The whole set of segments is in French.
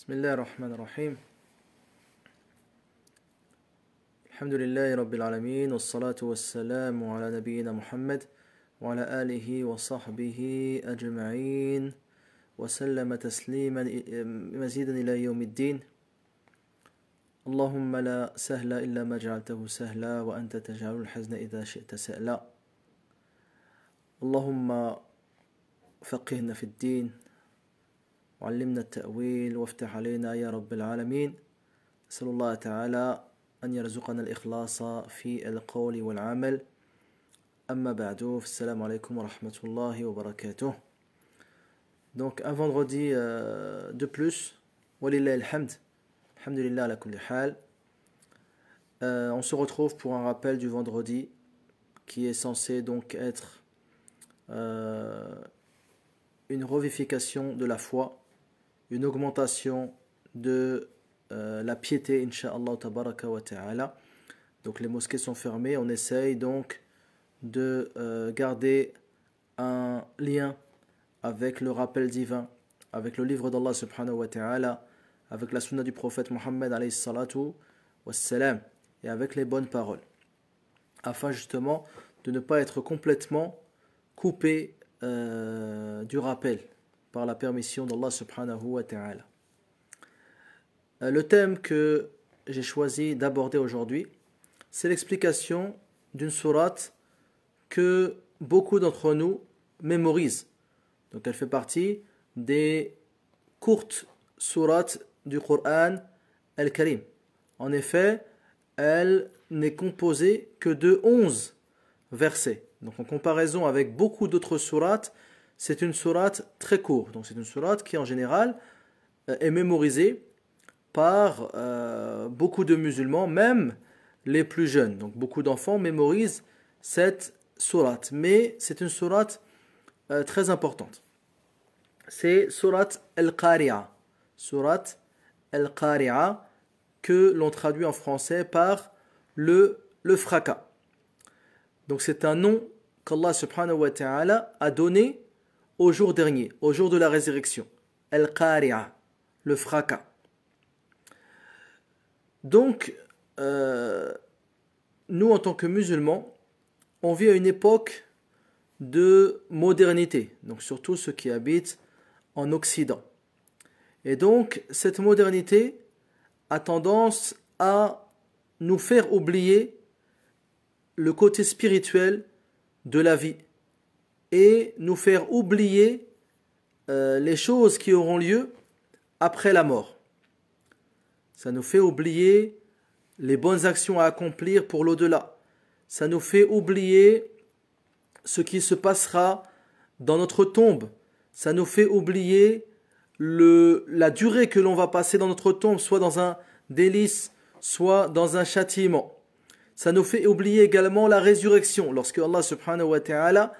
بسم الله الرحمن الرحيم الحمد لله رب العالمين والصلاة والسلام على نبينا محمد وعلى آله وصحبه أجمعين وسلم تسليما مزيدا إلى يوم الدين اللهم لا سهل إلا ما جعلته سهلا وأنت تجعل الحزن إذا شئت سهلا اللهم فقهنا في الدين وعلمنا التأويل وافتح علينا يا رب العالمين أسأل الله تعالى أن يرزقنا الإخلاص في القول والعمل أما بعد السلام عليكم ورحمة الله وبركاته. Donc un vendredi de plus, walillahi alhamd, alhamdulillah ala kulli hal. On se retrouve pour un rappel du vendredi qui est censé donc être une revivification de la foi, une augmentation de la piété, incha'Allah tabaraka wa ta'ala. Donc les mosquées sont fermées, on essaye donc de garder un lien avec le rappel divin, avec le livre d'Allah subhanahu wa ta'ala, avec la sunna du prophète Mohammed alayhi salatu wassalam, et avec les bonnes paroles, afin justement de ne pas être complètement coupé du rappel par la permission d'Allah subhanahu wa ta'ala. Le thème que j'ai choisi d'aborder aujourd'hui, c'est l'explication d'une sourate que beaucoup d'entre nous mémorisent. Donc elle fait partie des courtes sourates du Coran al-Karim. En effet, elle n'est composée que de 11 versets. Donc en comparaison avec beaucoup d'autres sourates, c'est une sourate très courte. Donc c'est une sourate qui en général est mémorisée par beaucoup de musulmans, même les plus jeunes. Donc beaucoup d'enfants mémorisent cette sourate. Mais c'est une sourate très importante. C'est sourate al-Qari'a. Sourate al-Qari'a que l'on traduit en français par le fracas. Donc c'est un nom qu'Allah subhanahu wa ta'ala a donné au jour dernier, au jour de la résurrection. Al-Qari'a, le fracas. Donc, nous en tant que musulmans, on vit à une époque de modernité, donc surtout ceux qui habitent en Occident. Et donc, cette modernité a tendance à nous faire oublier le côté spirituel de la vie et nous faire oublier les choses qui auront lieu après la mort. Ça nous fait oublier les bonnes actions à accomplir pour l'au-delà. Ça nous fait oublier ce qui se passera dans notre tombe. Ça nous fait oublier la durée que l'on va passer dans notre tombe, soit dans un délice, soit dans un châtiment. Ça nous fait oublier également la résurrection, lorsque Allah subhanahu wa ta'ala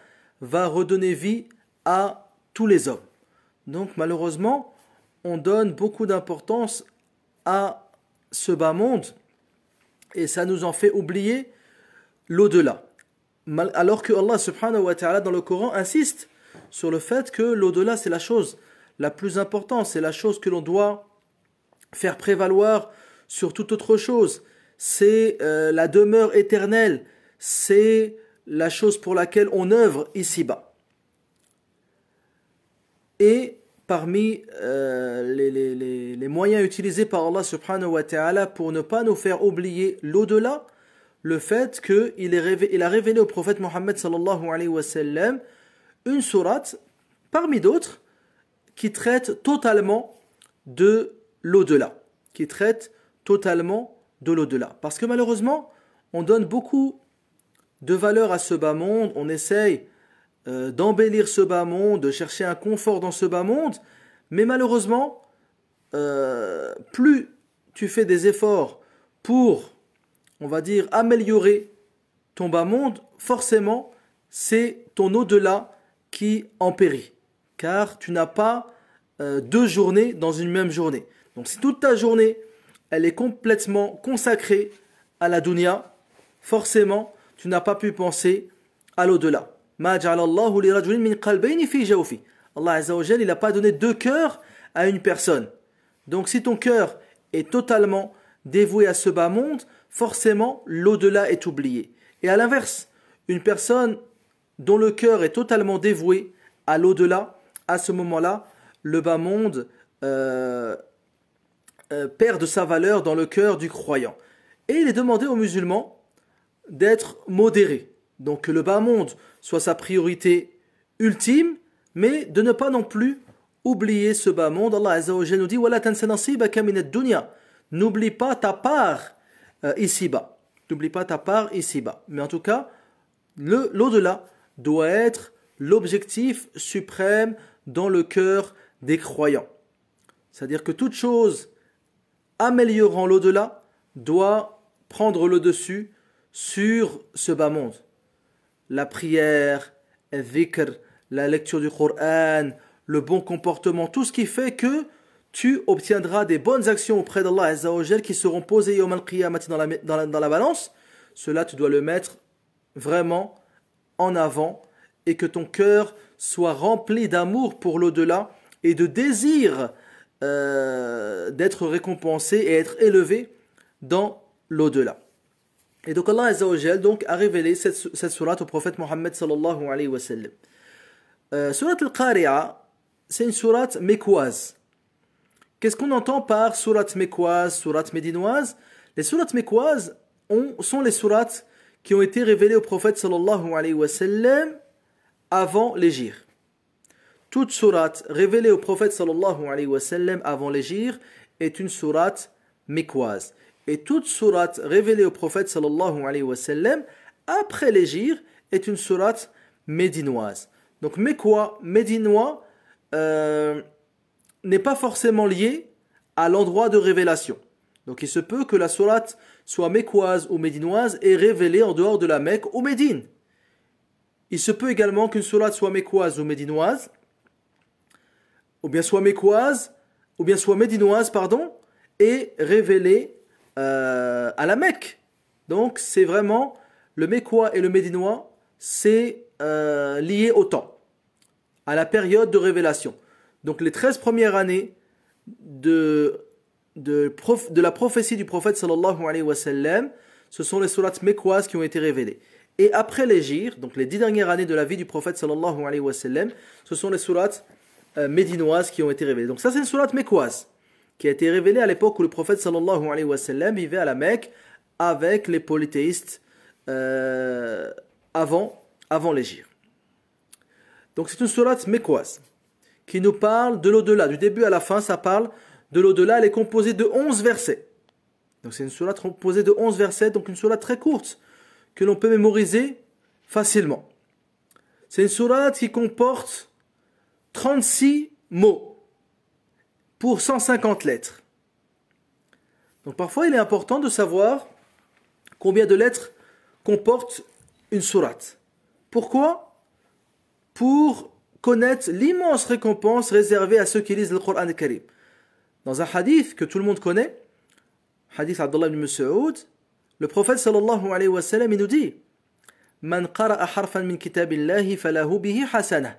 va redonner vie à tous les hommes. Donc malheureusement, on donne beaucoup d'importance à ce bas monde et ça nous en fait oublier l'au-delà. Alors que Allah subhanahu wa ta'ala dans le Coran insiste sur le fait que l'au-delà c'est la chose la plus importante, c'est la chose que l'on doit faire prévaloir sur toute autre chose. C'est la demeure éternelle, c'est la chose pour laquelle on œuvre ici-bas. Et parmi les moyens utilisés par Allah subhanahu wa ta'ala pour ne pas nous faire oublier l'au-delà, le fait qu'il a révélé au prophète Mohammed sallallahu alayhi wa sallam une sourate parmi d'autres qui traite totalement de l'au-delà, qui traite totalement de l'au-delà. Parce que malheureusement, on donne beaucoup de valeur à ce bas monde, on essaye d'embellir ce bas monde, de chercher un confort dans ce bas monde, mais malheureusement, plus tu fais des efforts pour, on va dire, améliorer ton bas monde, forcément, c'est ton au-delà qui en périt. Car tu n'as pas 2 journées dans une même journée. Donc si toute ta journée, elle est complètement consacrée à la dunya, forcément, tu n'as pas pu penser à l'au-delà. Ma ja'alallahu li rajulin min qalbayni fi jawfi. Allah Azza wa Jalla, il n'a pas donné 2 cœurs à une personne. Donc si ton cœur est totalement dévoué à ce bas monde, forcément l'au-delà est oublié. Et à l'inverse, une personne dont le cœur est totalement dévoué à l'au-delà, à ce moment-là, le bas monde perd de sa valeur dans le cœur du croyant. Et il est demandé aux musulmans d'être modérés. Donc que le bas monde soit sa priorité ultime, mais de ne pas non plus oublier ce bas monde. Allah Azza wa Jalla nous dit وَلَا تَنْسَ نَصِيبَكَ مِنَ الدُّنْيَا. N'oublie pas ta part ici-bas. N'oublie pas ta part ici-bas. Mais en tout cas, l'au-delà doit être l'objectif suprême dans le cœur des croyants. C'est-à-dire que toute chose améliorant l'au-delà doit prendre le dessus sur ce bas monde. La prière, le dhikr, la lecture du Coran, le bon comportement, tout ce qui fait que tu obtiendras des bonnes actions auprès d'Allah Azza wa Jal qui seront posées yawm al-qiyamati dans la balance. Cela, tu dois le mettre vraiment en avant et que ton cœur soit rempli d'amour pour l'au-delà et de désir d'être récompensé et être élevé dans l'au-delà. Et donc Allah Azza wa Jal donc a révélé cette sourate au prophète Mohammed sallallahu alayhi wa sallam. Sourate al-Qari'a, c'est une sourate mécoise. Qu'est-ce qu'on entend par sourate mécoise, sourate médinoise? Les sourates mécoises sont les sourates qui ont été révélées au prophète sallallahu alayhi wa sallam avant l'hégire. Toute sourate révélée au prophète sallallahu alayhi wa sallam avant l'hégire est une sourate mécoise. Et toute sourate révélée au prophète sallallahu alayhi wa sallam après l'hégire est une sourate médinoise. Donc mécois, médinois n'est pas forcément lié à l'endroit de révélation. Donc il se peut que la sourate soit mécoise ou médinoise et révélée en dehors de la Mecque ou Médine. Il se peut également qu'une sourate soit mécoise ou médinoise, ou bien soit mécoise, ou bien soit médinoise, pardon, et révélée à la Mecque. Donc c'est vraiment le mécois et le médinois, c'est lié au temps, à la période de révélation. Donc les 13 premières années de la prophétie du prophète sallallahu alayhi wa sallam, ce sont les sourates mécoises qui ont été révélées. Et après l'hégire, donc les 10 dernières années de la vie du prophète sallallahu alayhi wa sallam, ce sont les sourates médinoises qui ont été révélées. Donc ça c'est une sourate mécoise qui a été révélée à l'époque où le prophète sallallahu alayhi wa sallam vivait à la Mecque avec les polythéistes avant l'hégire. Donc c'est une sourate mécoise qui nous parle de l'au-delà. Du début à la fin, ça parle de l'au-delà. Elle est composée de 11 versets. Donc c'est une sourate composée de 11 versets, donc une sourate très courte que l'on peut mémoriser facilement. C'est une sourate qui comporte 36 mots pour 150 lettres. Donc parfois il est important de savoir combien de lettres comporte une sourate. Pourquoi? Pour connaître l'immense récompense réservée à ceux qui lisent le Coran al-Karim. Dans un hadith que tout le monde connaît, hadith Abdullah ibn Mas'ud, le prophète sallallahu alayhi wa sallam il nous dit: Man qara'a harfan min kitabillahi falahu bihi hasanah.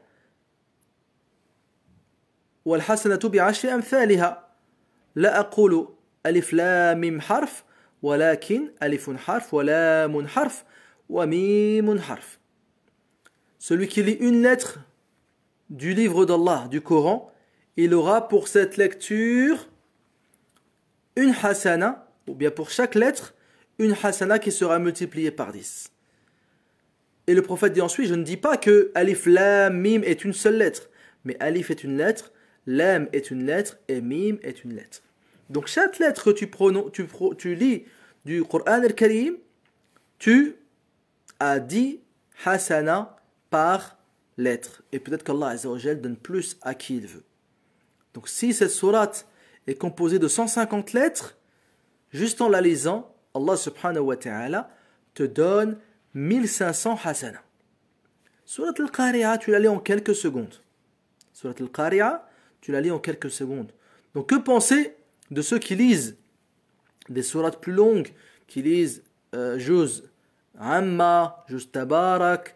Wal hasanatu bi'ashri amthaliha. La aqulu alif lam mim harf, walakin alifun harf wa lamun harf wa mimun harf. Celui qui lit une lettre du livre d'Allah, du Coran, il aura pour cette lecture une hasana, ou bien pour chaque lettre, une hasana qui sera multipliée par 10. Et le prophète dit ensuite, je ne dis pas que alif, lam, mim est une seule lettre, mais alif est une lettre, lam est une lettre, et mim est une lettre. Donc chaque lettre que tu lis du Coran al-Karim, tu as 10 hasana par lettre. Et peut-être qu'Allah Azza wa Jal donne plus à qui il veut. Donc si cette sourate est composée de 150 lettres, juste en la lisant, Allah subhanahu wa ta'ala te donne 1500 hasana. Sourate al-Qari'a, tu la lis en quelques secondes. Sourate al-Qari'a, tu la lis en quelques secondes. Donc que penser de ceux qui lisent des sourates plus longues, qui lisent Juz Amma, Juz Tabarak,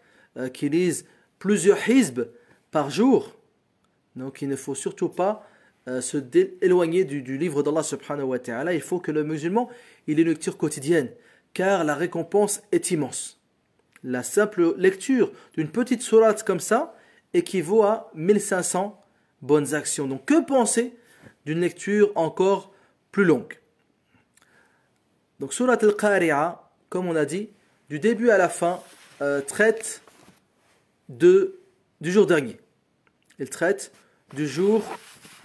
qui lisent plusieurs hizb par jour? Donc il ne faut surtout pas éloigner du livre d'Allah subhanahu wa ta'ala. Il faut que le musulman il ait une lecture quotidienne, car la récompense est immense. La simple lecture d'une petite sourate comme ça équivaut à 1500 bonnes actions. Donc que penser d'une lecture encore plus longue? Donc sourate al-Qari'a, comme on a dit, du début à la fin, traite du jour dernier. Il traite du jour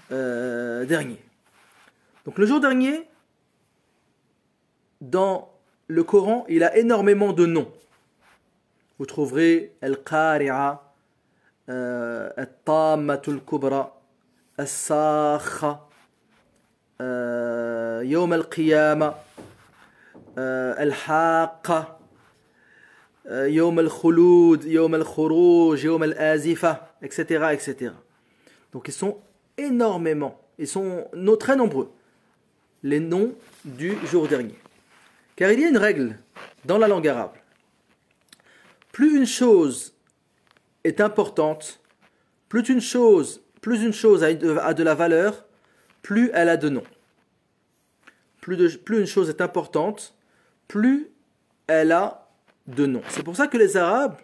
dernier. Donc le jour dernier, dans le Coran, il a énormément de noms. Vous trouverez Al-Qari'a, Al-Tammatul Kubra, Al-Sakha, Yawm al-Qiyamah, Al-Haqqa, Yawm al-Khulud, Yawm al-Khuruj, Yawm al-Azifa, etc., etc. Donc ils sont énormément, ils sont très nombreux, les noms du jour dernier. Car il y a une règle dans la langue arabe. Plus une chose est importante, plus une chose a de la valeur, plus elle a de noms. Plus une chose est importante, plus elle a de noms. C'est pour ça que les Arabes,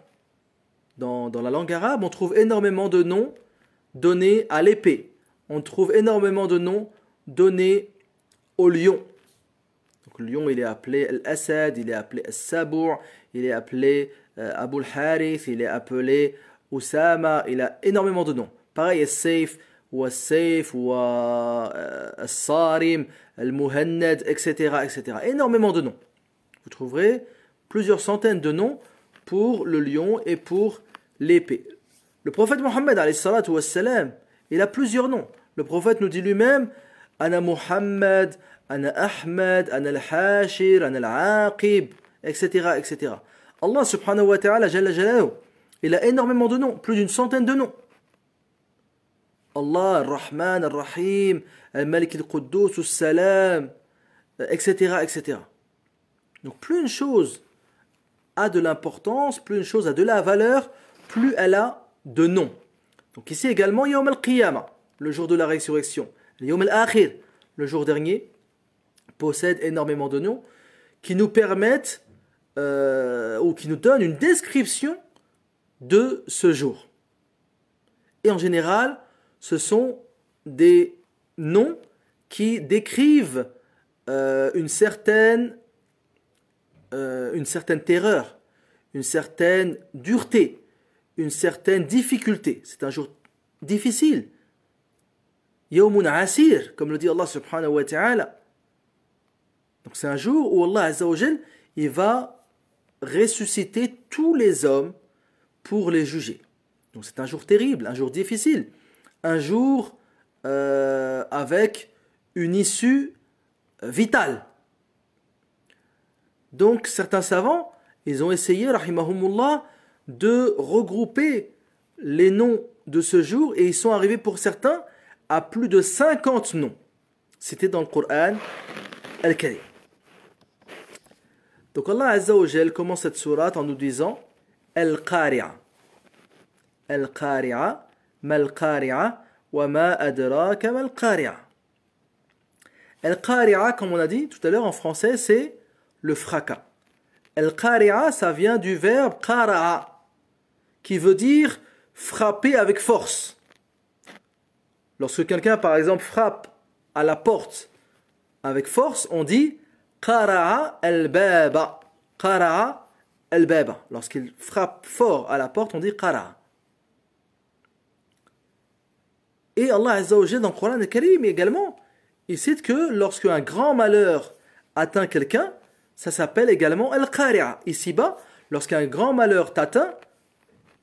dans la langue arabe, on trouve énormément de noms donnés à l'épée. On trouve énormément de noms donnés au lion. Donc le lion, il est appelé Al-Asad, il est appelé Al-Sabur, il est appelé Abu al-Harith, il est appelé Usama, il a énormément de noms. Pareil, Al-Sayf, ou Al-Sayf, ou Al-Sarim, Al-Muhannad, etc., etc. Énormément de noms. Vous trouverez plusieurs centaines de noms pour le lion et pour l'épée. Le prophète Mohammed, alayhi salatu wassalam, il a plusieurs noms. Le prophète nous dit lui-même Ana Muhammad, Ana Ahmad, Ana al-Hashir, Ana al-Aqib, etc., etc. Allah subhanahu wa ta'ala, Jalla Jalaluhu, il a énormément de noms, plus d'une centaine de noms. Allah, Ar-Rahman, Ar-Rahim, Al-Malik al-Quddus, Al-Salam, etc., etc. Donc plus une chose a de l'importance, plus une chose a de la valeur, plus elle a de noms. Donc ici également, Yawm al-Qiyamah, le jour de la résurrection. Yawm al-Akhir, le jour dernier, possède énormément de noms qui nous permettent ou qui nous donnent une description de ce jour. Et en général, ce sont des noms qui décrivent une certaine terreur, une certaine dureté, une certaine difficulté. C'est un jour difficile. Yawmun asir, comme le dit Allah subhanahu wa ta'ala. Donc c'est un jour où Allah azza wa jal, il va ressusciter tous les hommes pour les juger. Donc c'est un jour terrible, un jour difficile, un jour avec une issue vitale. Donc certains savants, ils ont essayé, rahimahumullah, de regrouper les noms de ce jour et ils sont arrivés pour certains à plus de 50 noms. C'était dans le Coran Al-Karim. Donc Allah Azza wa Jal commence cette sourate en nous disant Al-Qari'a. Al-Qari'a, Mal-Qari'a, wa ma adraka Mal-Qari'a. Al-Qari'a, comme on a dit tout à l'heure en français, c'est le fracas. Al-Qari'a, ça vient du verbe qara'a, qui veut dire frapper avec force. Lorsque quelqu'un, par exemple, frappe à la porte avec force, on dit qara'a al-baba. Qara'a al-baba. Lorsqu'il frappe fort à la porte, on dit qara'a. Et Allah Azza wa Jalla dans le Coran Al-Karim également, il cite que lorsqu'un grand malheur atteint quelqu'un, ça s'appelle également al-qari'a. Ici-bas, lorsqu'un grand malheur t'atteint,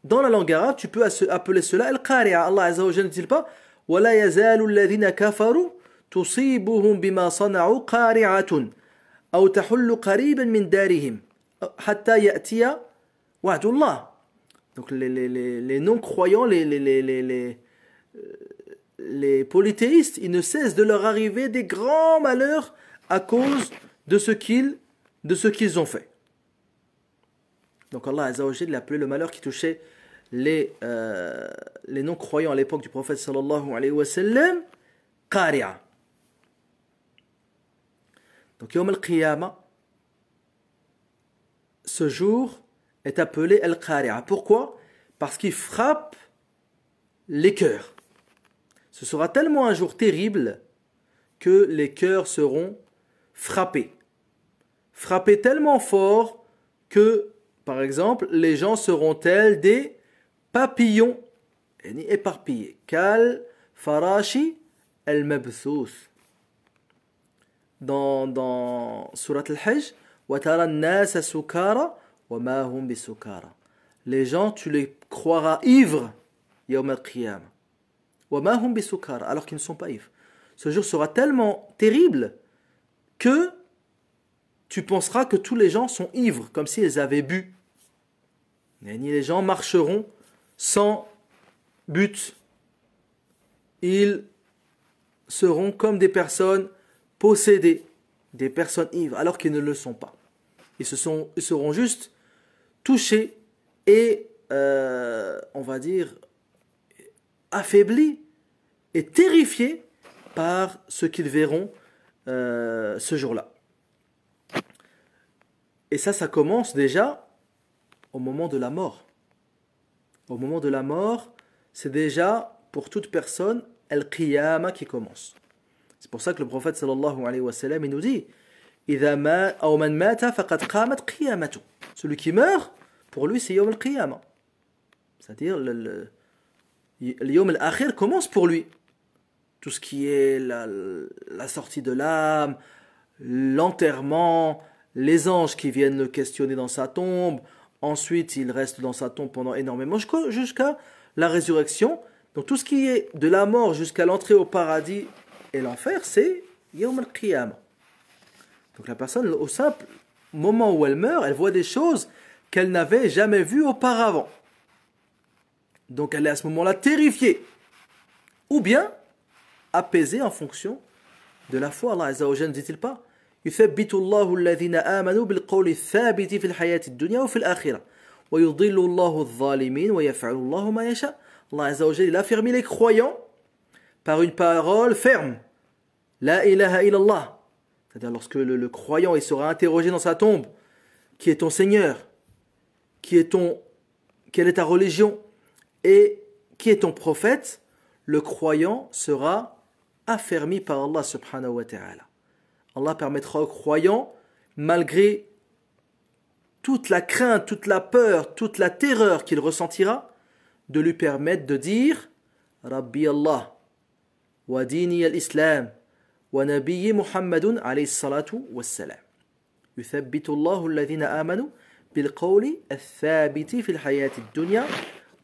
dans la langue arabe, tu peux appeler cela al-qari'a. Allah Azza wa Jalla ne dit pas وَلَا يَزَالُ الَّذِينَ كَفَرُوا تُصِيبُهُمْ بِمَا صَنَعُوا قَارِعَةٌ أَوْ تَحُلُّ قَرِيبًا مِنْ دَارِهِمْ حَتَّى يَأْتِيَ وَعْدُ اللَّهِ. Donc les non-croyants, les polythéistes, ils ne cessent de leur arriver des grands malheurs à cause de ce qu'ils ont fait. Donc Allah Azza wa Jalla appelait le malheur qui touchait les non-croyants à l'époque du prophète sallallahu alayhi wa sallam Qari'a. Donc Yawm al-Qiyamah, ce jour est appelé Al-Qari'a. Pourquoi? Parce qu'il frappe les cœurs. Ce sera tellement un jour terrible que les cœurs seront frappés. Frappés tellement fort que, par exemple, les gens seront tels des papillons éparpillés. Kal farashi al-mabthous. Dans Surat al-Hajj, وَتَرَى النَّاسَ سُكَارَى وَمَا هُمْ بِسُكَارَى. Les gens, tu les croiras ivres, Yawm al-Qiyamah. وَمَا هُمْ بِسُكَارَى, alors qu'ils ne sont pas ivres. Ce jour sera tellement terrible que tu penseras que tous les gens sont ivres, comme s'ils avaient bu. Les gens marcheront sans but. Ils seront comme des personnes possédées, des personnes ivres, alors qu'ils ne le sont pas. Ils seront juste touchés et, on va dire, affaiblis et terrifiés par ce qu'ils verront ce jour-là. Et ça commence déjà au moment de la mort. Au moment de la mort, c'est déjà pour toute personne al-qiyamah qui commence. C'est pour ça que le prophète sallallahu alayhi wa sallam il nous dit celui qui meurt, pour lui c'est Yawm al-Qiyamah. C'est-à-dire le Yawm al-Akhir commence pour lui. Tout ce qui est la sortie de l'âme, l'enterrement, les anges qui viennent le questionner dans sa tombe, ensuite il reste dans sa tombe pendant énormément jusqu'à la résurrection. Donc tout ce qui est de la mort jusqu'à l'entrée au paradis et l'enfer, c'est Yawm al-Qiyamah. Donc la personne, au simple moment où elle meurt, elle voit des choses qu'elle n'avait jamais vues auparavant. Donc elle est à ce moment-là terrifiée. Ou bien apaisée en fonction de la foi. Allah Azza wa Jalla ne dit-il pas يثبت الله الذين آمنوا بالقول الثابت في الحياة الدنيا وفي الآخرة ويضل الله الظالمين ويفعل الله ما يشاء. Allah Azza wa Jalla, il a affermi les croyants par une parole ferme. La ilaha illallah. C'est-à-dire lorsque le croyant il sera interrogé dans sa tombe, qui est ton Seigneur, quelle est ta religion et qui est ton prophète, le croyant sera affermi par Allah subhanahu wa ta'ala. Allah permettra au croyant, malgré toute la crainte, toute la peur, toute la terreur qu'il ressentira, de lui permettre de dire Rabbi Allah wa dini al-Islam wa nabiyyi Muhammadun alayhi salatu wassalam. Yuthabbitu Allahu alladhina amanu bil qawli al-thabiti fil hayati ad-dunya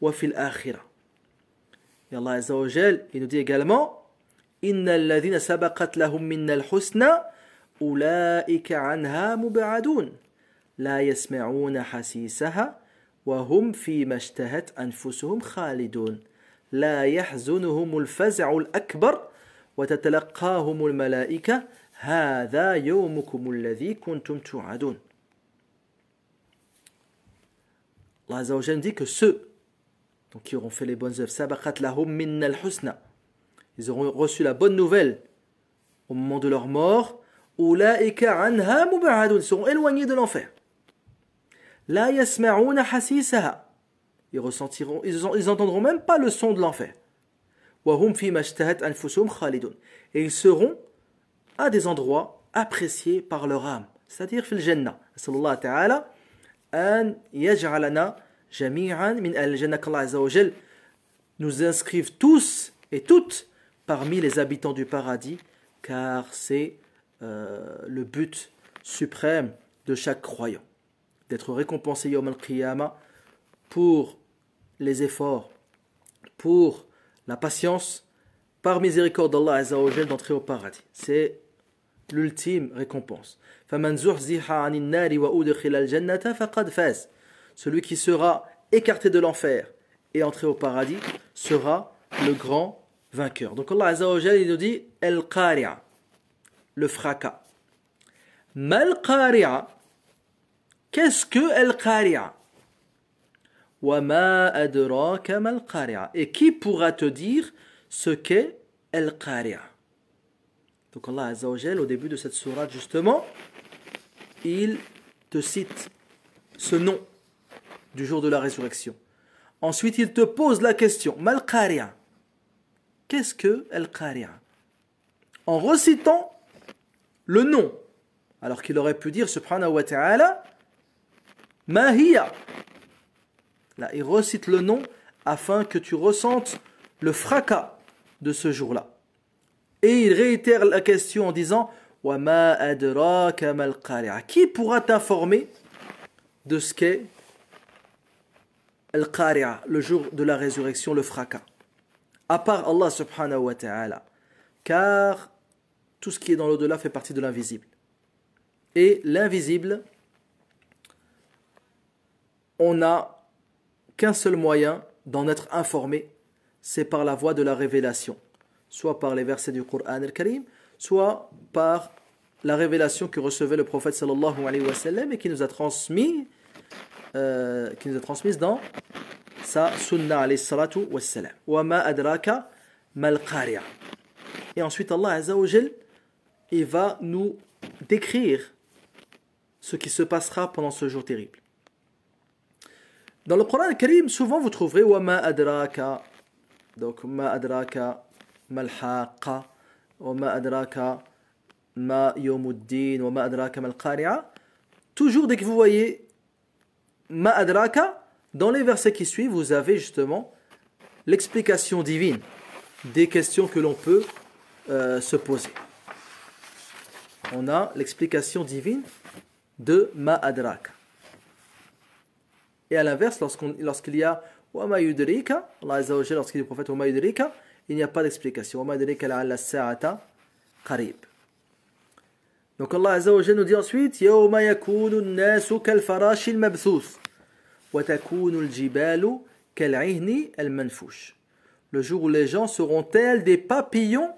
wa fil akhirah. Et Allah Azza wa Jal, il nous dit également Innal ladhina sabaqat lahum minna al-husna ulaika anha mub'adun la yasma'una hasisaha وهم فيما اشتهت أنفسهم خالدون لا يحزنهم الفزع الأكبر وتتلقاهم الملائكة هذا يومكم الذي كنتم توعدون. Allah Azza wa Jalla dit que ceux donc, qui auront fait les bonnes œuvres sabaqat lahum minna al-husna, ils auront reçu la bonne nouvelle au moment de leur mort, ulaika anha mub'adun, ils seront éloignés de l'enfer. La yasma'una hasisaha. Ils entendront même pas le son de l'enfer. Wa hum fi mashtahat anfusuhum khalidun. Et ils seront à des endroits appréciés par leur âme, c'est-à-dire fil jannah. Sallallahu ta'ala an yaj'alana jami'an min al-jannah, qu'Allah Azza wa Jal nous inscrive tous et toutes parmi les habitants du paradis, car c'est le but suprême de chaque croyant. D'être récompensé Yawm al-Qiyamah pour les efforts, pour la patience, par miséricorde d'Allah Azza wa Jal d'entrer au paradis. C'est l'ultime récompense. فَمَنْ زُحْزِحَ عَنِ النَّارِ وَأُدْخِلَ الْجَنَّةَ فَقَدْ فَازَ. Celui qui sera écarté de l'enfer et entré au paradis sera le grand vainqueur. Donc Allah Azza wa Jal il nous dit Al-Qari'a, le fracas. Mal-Qari'a. Qu'est-ce que Al-Qari'a? Wa ma adraka mal-Qari'a. Et qui pourra te dire ce qu'est Al-Qari'a? Donc Allah Azza wa Jal, au début de cette sourate justement, il te cite ce nom du jour de la résurrection. Ensuite, il te pose la question, Mal Qari'a. Qu'est-ce que Al-Qari'a? En recitant le nom, alors qu'il aurait pu dire, subhanahu wa ta'ala, Ma hiya. Là, il recite le nom afin que tu ressentes le fracas de ce jour-là. Et il réitère la question en disant, Wa ma adraka mal qari'a. Qui pourra t'informer de ce qu'est Al-Qari'a, le jour de la résurrection, le fracas, à part Allah subhanahu wa ta'ala, car tout ce qui est dans l'au-delà fait partie de l'invisible. Et l'invisible, on n'a qu'un seul moyen d'en être informé, c'est par la voie de la révélation, soit par les versets du Coran al-Karim, soit par la révélation que recevait le prophète sallallahu alayhi wa sallam et qui nous a transmise dans sa sunna alayhi salatu wa sallam. Wa ma adraka mal qari'a. Et ensuite Allah Azza wa Jal, il va nous décrire ce qui se passera pendant ce jour terrible. Dans le Coran al-Karim, souvent vous trouverez wa ma adraka, donc ma adraka mal haqqa, wa ma adraka ma yawmuddin, wa ma adraka mal qari'a. Toujours dès que vous voyez ma adraka, dans les versets qui suivent, vous avez justement l'explication divine des questions que l'on peut se poser. On a l'explication divine de ma adraka. Et à l'inverse, lorsqu'il y a wa ma yudrika, Allah Azza wa Jalla, lorsqu'il dit au prophète wa ma yudrika, il n'y a pas d'explication. Wa ma yudrika la'alla as-sa'ata qarib. Donc Allah Azza wa Jalla nous dit ensuite yawma yakunu an-nasu kal-farashi al-mabthouth wa takunu al-jibalu kal-'ihni al-manfush. Le jour où les gens seront tels des papillons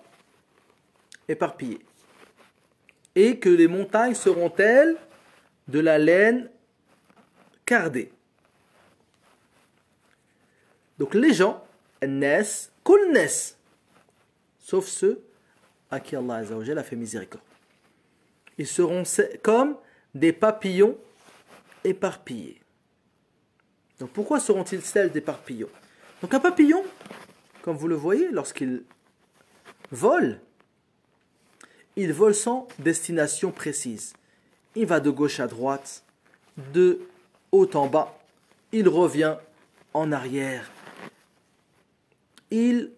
éparpillés et que les montagnes seront telles de la laine cardée. Donc les gens, an-nas, kul nas, sauf ceux à qui Allah Azza wa Jalla a fait miséricorde. Ils seront comme des papillons éparpillés. Donc pourquoi seront-ils tels des papillons? Donc un papillon, comme vous le voyez, lorsqu'il vole, il vole sans destination précise. Il va de gauche à droite, de haut en bas, il revient en arrière. Il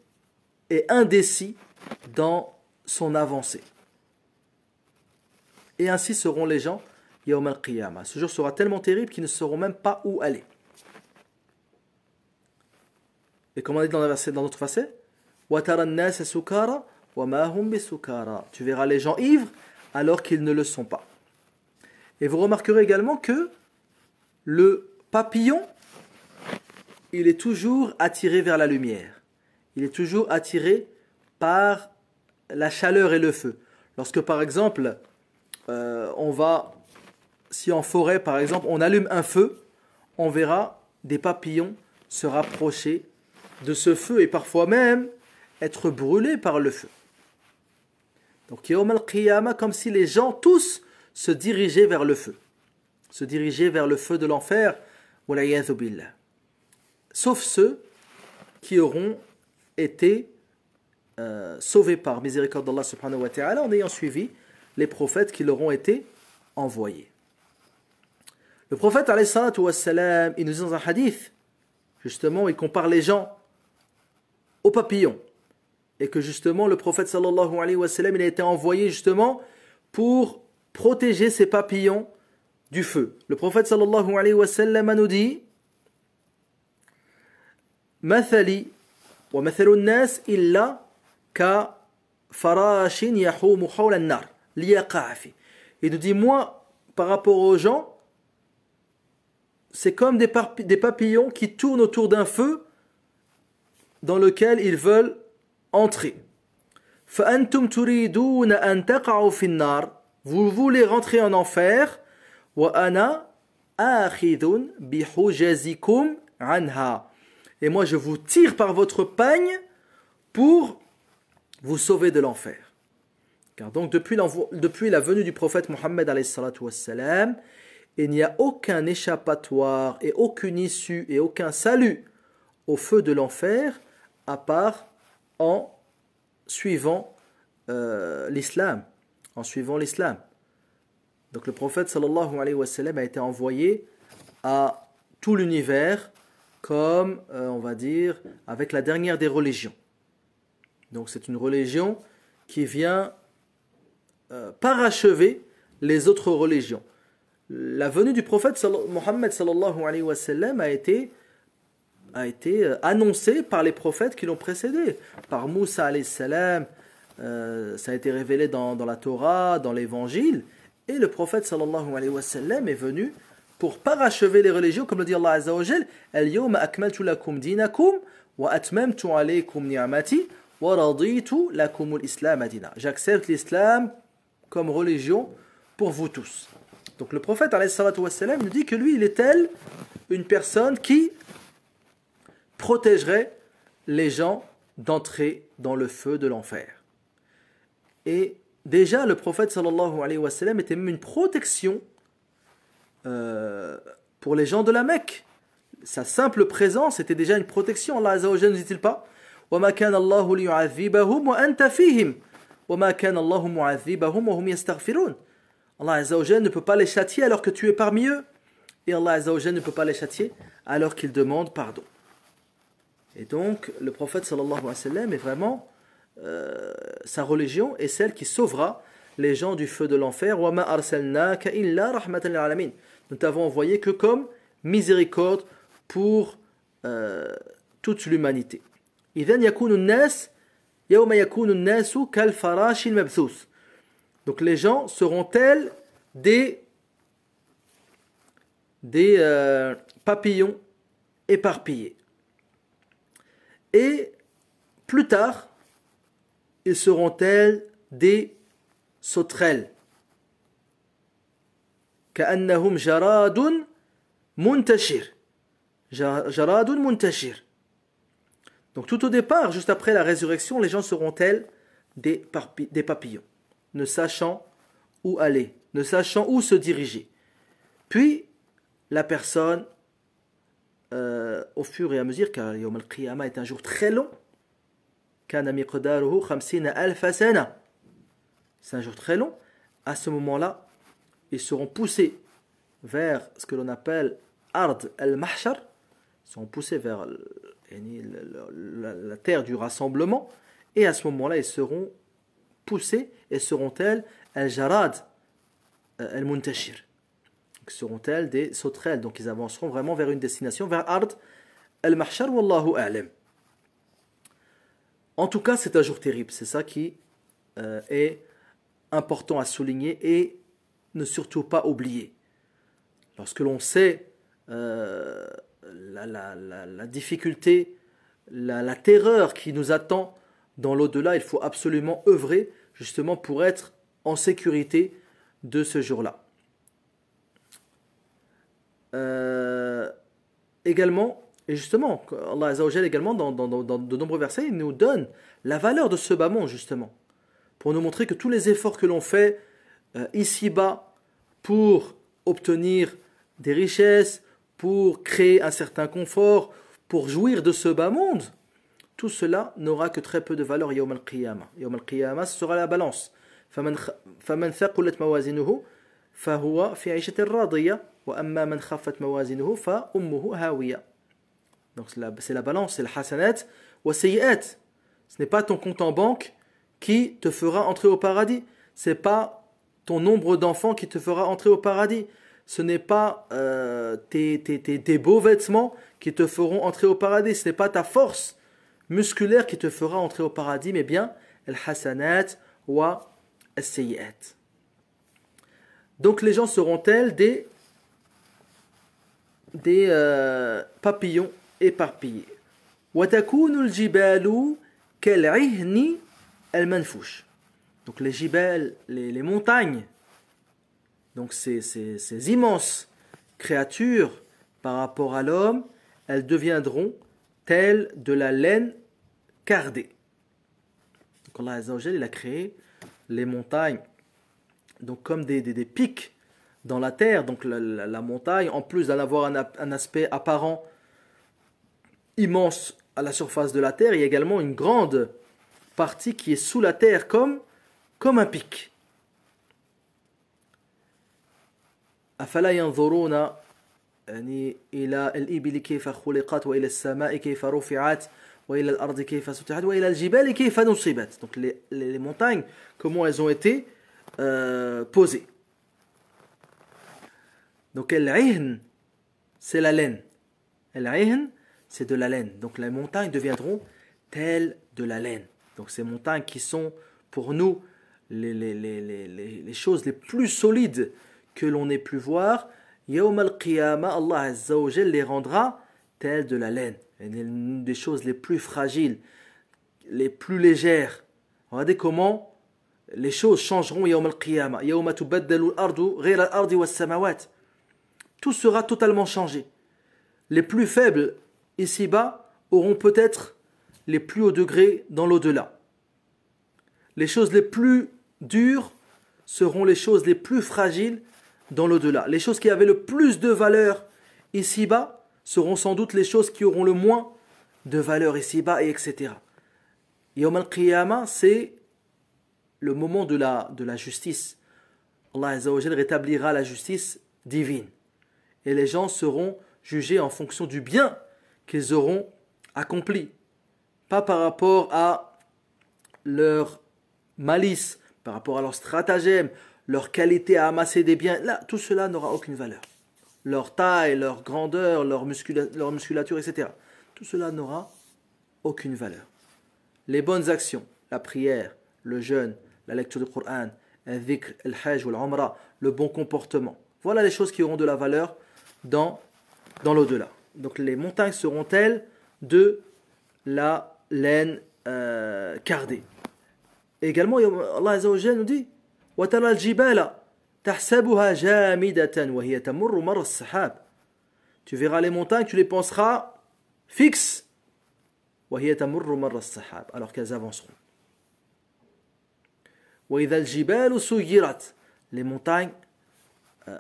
est indécis dans son avancée. Et ainsi seront les gens Yawm al-Qiyamah. Ce jour sera tellement terrible qu'ils ne sauront même pas où aller. Et comme on dit dans notre verset, وَتَرَى النَّاسَ سُكَارَى وَمَا هُمْ بِسُكَارَى. Tu verras les gens ivres alors qu'ils ne le sont pas. Et vous remarquerez également que le papillon, il est toujours attiré vers la lumière. Il est toujours attiré par la chaleur et le feu. Lorsque par exemple, si en forêt par exemple, on allume un feu, on verra des papillons se rapprocher de ce feu et parfois même être brûlés par le feu. Donc Yawm al-Qiyamah, comme si les gens tous se dirigeaient vers le feu. Se dirigeaient vers le feu de l'enfer, wal'iyadhu billah. Sauf ceux qui auront été sauvés par miséricorde d'Allah subhanahu wa ta'ala en ayant suivi les prophètes qui leur ont été envoyés. Le prophète alayhi salatu wa salam, il nous dit dans un hadith, justement, il compare les gens aux papillons. Et que justement, le prophète sallallahu alayhi wa sallam, il a été envoyé justement pour protéger ces papillons du feu. Le prophète sallallahu alayhi wa sallam nous dit Mathali wa mathalu an-nas illa ka farashin yahumu hawla an-nar liyaqa'a fi. Il nous dit, moi, par rapport aux gens, c'est comme des papillons qui tournent autour d'un feu dans lequel ils veulent entrer. فَأَنْتُمْ تُرِيدُونَ أَنْ تَقَعُوا فِي النَّارِ. Vous voulez rentrer en enfer. وَأَنَا آخِذٌ بِحُجَزِكُمْ عَنْهَا. Et moi je vous tire par votre pagne pour vous sauver de l'enfer. Car donc depuis la venue du prophète Mohammed alayhi salatu wassalam, il n'y a aucun échappatoire et aucune issue et aucun salut au feu de l'enfer à part en suivant l'islam. En suivant l'islam. Donc le prophète sallallahu alayhi wa sallam a été envoyé à tout l'univers comme, on va dire, avec la dernière des religions. Donc c'est une religion qui vient parachever les autres religions. La venue du prophète Mohammed sallallahu alayhi wa sallam a été annoncée par les prophètes qui l'ont précédé. Par Moussa alayhi salam, ça a été révélé dans la Torah, dans l'évangile. Et le prophète sallallahu alayhi wa sallam est venu pour parachever les religions, comme le dit Allah Azza wa Jal, Al-yawma akmaltu lakum dinakum wa atmamtu alaykum ni'mati wa raditu lakum al-islam adina. J'accepte l'islam comme religion pour vous tous. Donc le prophète alayhi salatu wa sallam nous dit que lui, il est tel une personne qui protégerait les gens d'entrer dans le feu de l'enfer. Et déjà, le prophète sallallahu alayhi wa sallam était même une protection pour les gens de la Mecque. Sa simple présence était déjà une protection. Allah Azza wa Jalla ne dit-il pas وَمَا كَانَ اللَّهُ لِيُعَذِّبَهُمْ وَأَنْتَ فِيهِمْ وَمَا كَانَ اللَّهُ مُعَذِّبَهُمْ وَهُمْ يَسْتَغْفِرُونَ. Allah Azza wa Jalla ne peut pas les châtier alors que tu es parmi eux. Et Allah Azza wa Jalla ne peut pas les châtier alors qu'ils demandent pardon. Et donc, le prophète sallallahu alayhi wa sallam est vraiment sa religion est celle qui sauvera les gens du feu de l'enfer. وَمَا أَرْسَلْنَاكَ إِلَّا رَحْمَةً لِلْعَالَمِينَ. Nous t'avons envoyé que comme miséricorde pour toute l'humanité. إِذَنْ يَكُونُ النَّاسِ يَوْمَ يَكُونُ النَّاسُ كَالْفَرَاشِ الْمَبْثُوثِ. Donc les gens seront tels des papillons éparpillés. Et plus tard, ils seront tels des sauterelles. كأنهم جراد منتشر. جراد منتشر. Donc tout au départ, juste après la résurrection, les gens seront tels des papillons, ne sachant où aller, ne sachant où se diriger. Puis la personne, au fur et à mesure, car Yawm al-Qiyamah est un jour très long, كان مقداره 50,000 سنة. C'est un jour très long. À ce moment-là, ils seront poussés vers ce que l'on appelle Ard al-Mahshar. Ils seront poussés vers la terre du rassemblement. Et à ce moment-là, ils seront poussés et seront tels al-Jarad al-Muntashir. Ils seront tels des sauterelles. Donc ils avanceront vraiment vers une destination, vers Ard al-Mahshar. Wallahu a'lam. En tout cas, c'est un jour terrible. C'est ça qui est important à souligner et ne surtout pas oublier. Lorsque l'on sait la difficulté, la terreur qui nous attend dans l'au-delà, il faut absolument œuvrer justement pour être en sécurité de ce jour-là. Également, et justement, Allah Azza wa Jalla également dans de nombreux versets, il nous donne la valeur de ce bas monde justement, pour nous montrer que tous les efforts que l'on fait ici-bas pour obtenir des richesses, pour créer un certain confort, pour jouir de ce bas monde, tout cela n'aura que très peu de valeur Yawm al-Qiyamah. Yawm al-Qiyamah, ce sera la balance. فَمَنْ ثَقُلَتْ مَوَازِنُهُ فَهُوَ فِي عِيشَةٍ رَاضِيَةٍ وَأَمَّا مَنْ خَفَّتْ مَوَازِنُهُ فَأُمُّهُ هَاوِيَةٌ. Donc c'est la balance, c'est le hasanat wa sayyi'at. Ce n'est pas ton compte en banque qui te fera entrer au paradis. Ce n'est pas ton nombre d'enfants qui te fera entrer au paradis. Ce n'est pas tes beaux vêtements qui te feront entrer au paradis. Ce n'est pas ta force musculaire qui te fera entrer au paradis, mais bien le hasanat wa sayyi'at. Donc les gens seront tels des papillons éparpillés. وَتَكُونُ الْجِبَالُ كَالْعِهْنِ الْمَنْفُوشِ. Donc les jibal, les montagnes, donc ces immenses créatures par rapport à l'homme, elles deviendront telles de la laine cardée. Donc Allah Azza wa Jalla, il a créé les montagnes, donc comme des pics dans la terre. Donc la montagne, en plus d'avoir un aspect apparent immense à la surface de la terre, il y a également une grande partie qui est sous la terre comme un pic. أفلا ينظرون يعني إلى الإبل كيف خلقت وإلى السماء كيف رفعت وإلى الأرض كيف سطحت وإلى الجبال كيف نصبت. Donc les montagnes, comment elles ont été posées. Donc al-ihn, c'est la laine. Al-ihn, c'est de la laine. Donc les montagnes deviendront telles de la laine. Donc ces montagnes qui sont pour nous les choses les plus solides que l'on ait pu voir, Yawm al-Qiyamah, Allah Azza wa Jal les rendra telles de la laine. Une des choses les plus fragiles, les plus légères. Regardez comment les choses changeront Yawm al-Qiyamah. Yawma tubaddalu al-ardu ghayra al-ardi was-samawat. Tout sera totalement changé. Les plus faibles ici-bas auront peut-être les plus hauts degrés dans l'au-delà. Les choses les plus dures seront les choses les plus fragiles dans l'au-delà. Les choses qui avaient le plus de valeur ici-bas seront sans doute les choses qui auront le moins de valeur ici-bas, et etc. Yawm al-Qiyamah, c'est le moment de la justice. Allah Azza wa Jal rétablira la justice divine. Et les gens seront jugés en fonction du bien qu'ils auront accompli. Pas par rapport à leur malice, par rapport à leur stratagème, leur qualité à amasser des biens. Là, tout cela n'aura aucune valeur. Leur taille, leur grandeur, leur musculature, etc. Tout cela n'aura aucune valeur. Les bonnes actions, la prière, le jeûne, la lecture du Coran, le dhikr, le hajj ou l'umrah, le bon comportement. Voilà les choses qui auront de la valeur dans l'au-delà. Donc les montagnes seront-elles de la laine cardée. Et également, Allah Azza wa Jalla nous dit وَتَرَى الْجِبَالَ تَحْسَبُهَا جَامِدَةً وَهِيَ تَمُرُّ مَرَّ السَّحَابِ. Tu verras les montagnes, tu les penseras fixes. وَهِيَ تَمُرُّ مَرَّ السَّحَابِ. Alors qu'elles avanceront. وَإِذَا الْجِبَالُ سُيِّرَتْ. Les montagnes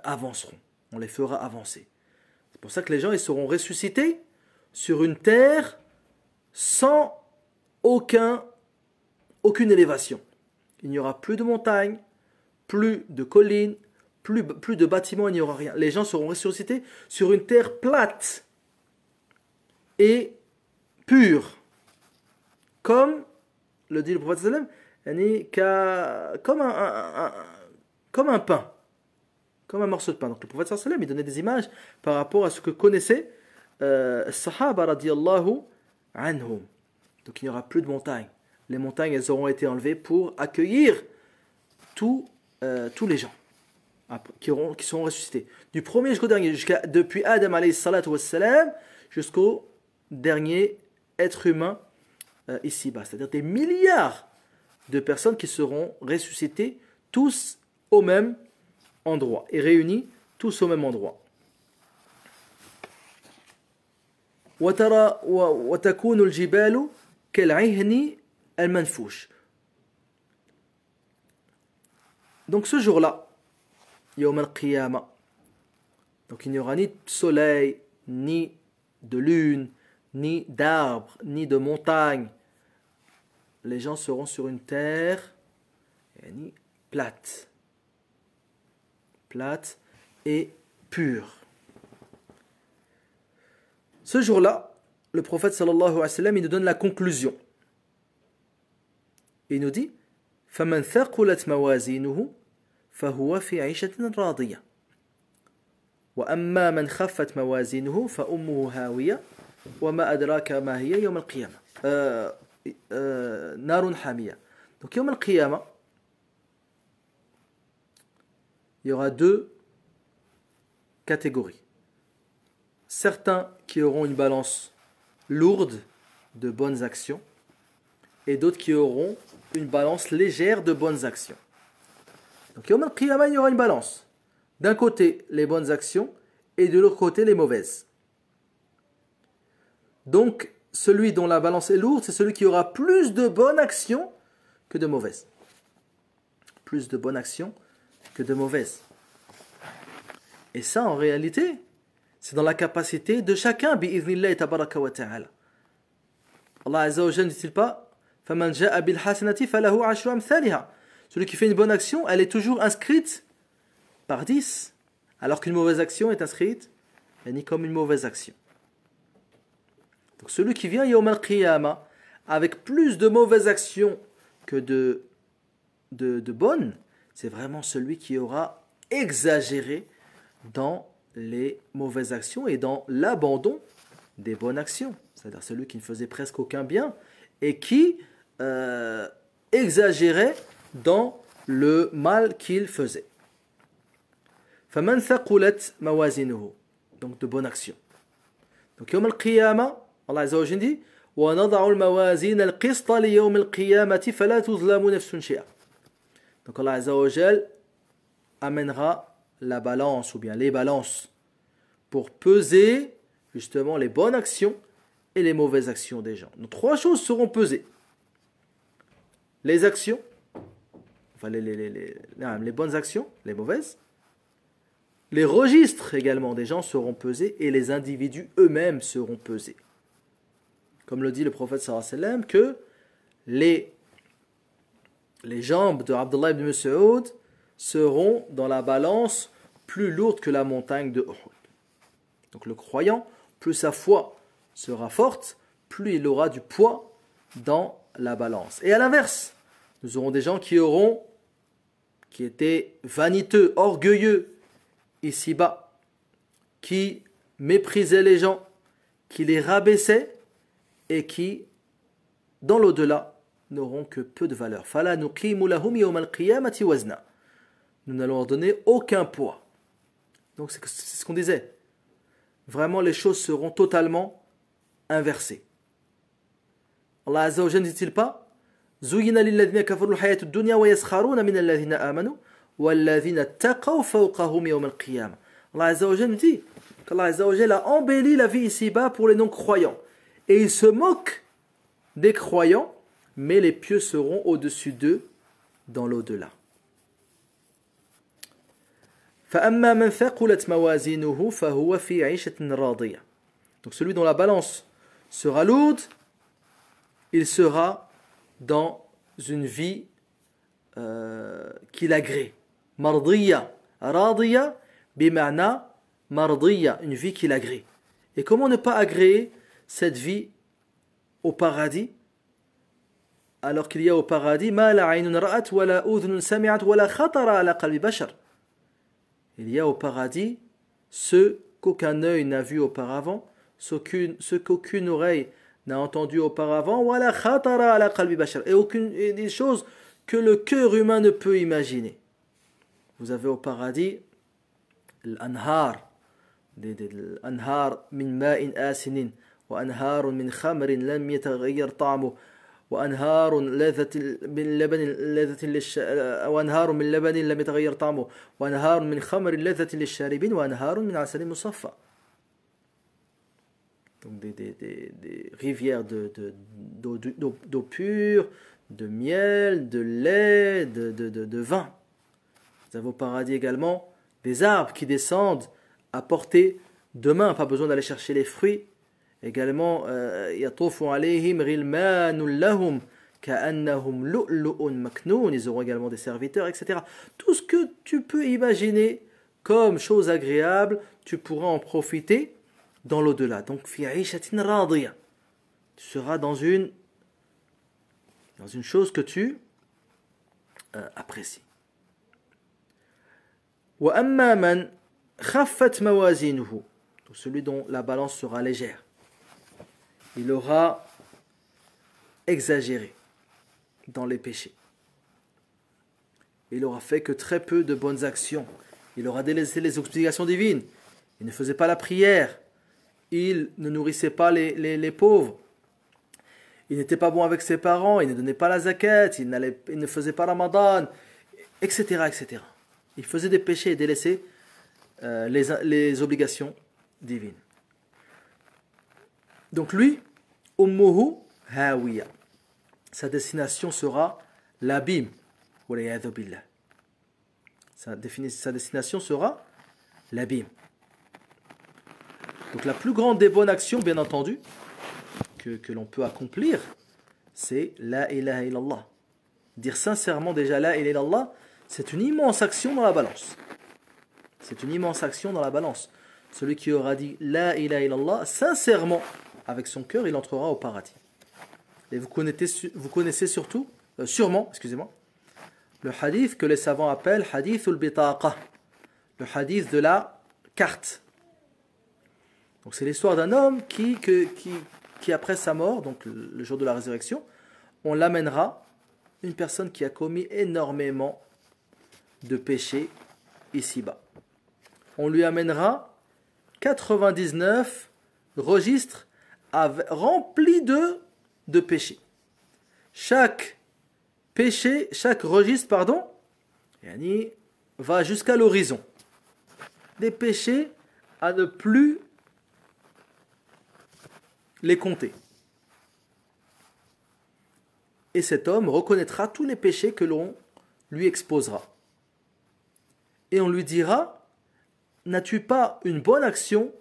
avanceront. On les fera avancer. C'est pour ça que les gens ils seront ressuscités sur une terre sans aucune élévation. Il n'y aura plus de montagnes, plus de collines, plus de bâtiments, il n'y aura rien. Les gens seront ressuscités sur une terre plate et pure. Comme le dit le prophète sallam, comme un pain. Comme un morceau de pain. Donc le prophète sallam il donnait des images par rapport à ce que connaissaient Sahaba radiyallahu anhum. Donc il n'y aura plus de montagnes. Les montagnes, elles auront été enlevées pour accueillir tous les gens qui seront ressuscités. Du premier jusqu'au dernier, depuis Adam alayhi salatu wassalam jusqu'au dernier être humain ici-bas. C'est-à-dire des milliards de personnes qui seront ressuscitées tous au même endroit et réunis tous au même endroit. وَتَكُونُ الْجِبَالُ كَالْعِهْنِ الْمَنْفُوشِ. Donc ce jour-là, Yawm al-Qiyamah, donc il n'y aura ni de soleil, ni de lune, ni d'arbres, ni de montagnes. Les gens seront sur une terre plate et pure. Ce jour-là, le prophète sallallahu alayhi wa sallam, il nous donne la conclusion. Il nous dit فَمَنْ ثَقُلَتْ مَوَازِينُهُ فَهُوَ فِي عِيشَةٍ رَاضِيَةٍ وَأَمَّا مَنْ خَفَّتْ مَوَازِينُهُ فَأُمُّهُ هَاوِيَةٌ وَمَا أَدْرَاكَ مَا هِيَ يَوْمَ الْقِيَامَةِ نَارٌ حَامِيَةٌ. Donc Yawm al-Qiyamah, il y aura deux catégories. Certains qui auront une balance lourde de bonnes actions et d'autres qui auront une balance légère de bonnes actions. Donc Yawm al-Qiyamah, il y aura une balance. D'un côté, les bonnes actions et de l'autre côté, les mauvaises. Donc, celui dont la balance est lourde, c'est celui qui aura plus de bonnes actions que de mauvaises. plus de bonnes actions que de mauvaises. Et ça, en réalité, c'est dans la capacité de chacun, bi'idhnillahi tabaraka wa ta'ala. Allah Azza wa Jalla ne dit-il pas فَمَنْ جَاءَ بِالْحَسَنَةِ فَلَهُ عَشْرُ أَمْثَالِهَا. Celui qui fait une bonne action, elle est toujours inscrite par 10, alors qu'une mauvaise action est inscrite ni comme une mauvaise action. Donc celui qui vient Yawm al-Qiyamah avec plus de mauvaises actions que de bonnes, c'est vraiment celui qui aura exagéré dans les mauvaises actions et dans l'abandon des bonnes actions. C'est-à-dire celui qui ne faisait presque aucun bien et qui exagérait dans le mal qu'il faisait. فَمَنْ ثَقُلَتْ مَوَازِنُهُ. Donc de bonnes actions. Donc Yawm al-Qiyamah, Allah Azza wa Jalla dit وَنَضَعُ الْمَوَازِينَ الْقِسْطَ لِيَوْمِ الْقِيَامَةِ فَلَا تُظْلَمُ نَفْسٌ شَيْئًا. Donc Allah Azza wa Jalla amènera la balance ou bien les balances pour peser justement les bonnes actions et les mauvaises actions des gens. Donc trois choses seront pesées. Les actions, enfin les bonnes actions, les mauvaises. Les registres également des gens seront pesés et les individus eux-mêmes seront pesés. Comme le dit le prophète sallallahu alayhi wa sallam, que les jambes de Abdullah ibn Mas'ud seront dans la balance plus lourdes que la montagne de Uhud. Donc le croyant, plus sa foi sera forte, plus il aura du poids dans la balance. Et à l'inverse, nous aurons des gens qui étaient vaniteux, orgueilleux, ici-bas, qui méprisaient les gens, qui les rabaissaient et qui, dans l'au-delà, n'auront que peu de valeur. فَلَا نُقِيمُ لَهُمْ يَوْمَ الْقِيَامَةِ وَزْنًا. Nous n'allons leur donner aucun poids. Donc c'est ce qu'on disait. Vraiment, les choses seront totalement inversées. Allah Azza wa Jalla ne dit-il pas زُيِّنَ لِلَّذِينَ كَفَرُوا الْحَيَاةُ الدُّنْيَا وَيَسْخَرُونَ مِنَ الَّذِينَ آمَنُوا وَالَّذِينَ اتَّقَوْا فَوْقَهُمْ يَوْمَ الْقِيَامَةِ. Allah Azza wa Jalla nous dit qu'Allah Azza wa Jalla a embelli la vie ici-bas pour les non-croyants. Et il se moque des croyants, mais les pieux seront au-dessus d'eux dans l'au-delà. فَأَمَّا مَنْ ثَقُلَتْ مَوَازِينُهُ فَهُوَ فِي عِيشَةٍ رَاضِيَةٍ. Donc celui dont la balance sera lourde, il sera dans une vie qu'il agrée. Mardiya, radiya, bima'na mardiya, une vie qu'il agrée. Et comment ne pas agréer cette vie au paradis, alors qu'il y a au paradis ma la aynun ra'at wa la udhunun sami'at wa la khatara ala qalbi bashar. Il y a au paradis ce qu'aucun œil n'a vu auparavant, ce qu'aucune oreille n'a entendu auparavant, wa la khatara ala qalbi bashar, et des choses que le cœur humain ne peut imaginer. Vous avez au paradis l'anhar, l'anhar min ma'in asinin, wa anharun min khamrin lam yataghayyar ta'amuhu, وأنهار من لبن وأنهار من لبن لم يتغير طعمه وأنهار من خمر لذة للشاربين وأنهار من عسل مصفى. Donc des rivières d'eau pure, de miel, de lait, de vin. Vous avez au paradis également des arbres qui descendent à portée de main, pas besoin d'aller chercher les fruits. Également, يَطُوفُ عَلَيْهِمْ غِلْمَانٌ لَهُمْ كَأَنَّهُمْ لُؤْلُؤٌ مَكْنُونٌ. Ils auront également des serviteurs, etc. Tout ce que tu peux imaginer comme chose agréable, tu pourras en profiter dans l'au-delà. Donc, فِي عِيشَةٍ رَاضِيَةٍ. Tu seras dans une chose que tu apprécies. وَأَمَّا مَنْ خَفَّتْ مَوَازِينُهُ. Donc, celui dont la balance sera légère. Il aura exagéré dans les péchés. Il aura fait que très peu de bonnes actions. Il aura délaissé les obligations divines. Il ne faisait pas la prière. Il ne nourrissait pas les pauvres. Il n'était pas bon avec ses parents. Il ne donnait pas la zakat. Il ne faisait pas Ramadan, etc., etc. Il faisait des péchés et délaissait les obligations divines. Donc lui, ummuhu hawiya. Sa destination sera l'abîme. Waliyadhu billah. Sa destination sera l'abîme. Donc la plus grande des bonnes actions, bien entendu, que l'on peut accomplir, c'est la ilaha illallah. Dire sincèrement déjà la ilaha illallah, c'est une immense action dans la balance. C'est une immense action dans la balance. Celui qui aura dit la ilaha illallah sincèrement avec son cœur, il entrera au paradis. Et vous connaissez sûrement, le hadith que les savants appellent hadith al-bitaqa, le hadith de la carte. Donc c'est l'histoire d'un homme qui après sa mort, donc le jour de la résurrection, on l'amènera, une personne qui a commis énormément de péchés ici-bas. On lui amènera 99 registres remplis de péchés. Chaque registre, va jusqu'à l'horizon. Des péchés à ne plus les compter. Et cet homme reconnaîtra tous les péchés que l'on lui exposera. Et on lui dira, n'as-tu pas une bonne action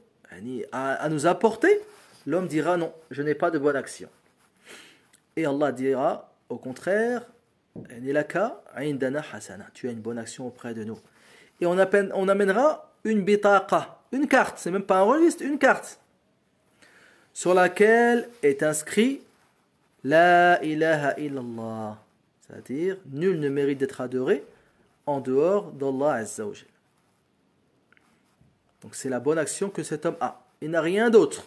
à nous apporter? L'homme dira, non, je n'ai pas de bonne action. Et Allah dira, au contraire, tu as une bonne action auprès de nous. Et on amènera une bitaqa, une carte, c'est même pas un registre, une carte, sur laquelle est inscrit la ilaha illallah, c'est-à-dire nul ne mérite d'être adoré en dehors d'Allah Azza wa Jal. Donc c'est la bonne action que cet homme a. Il n'a rien d'autre.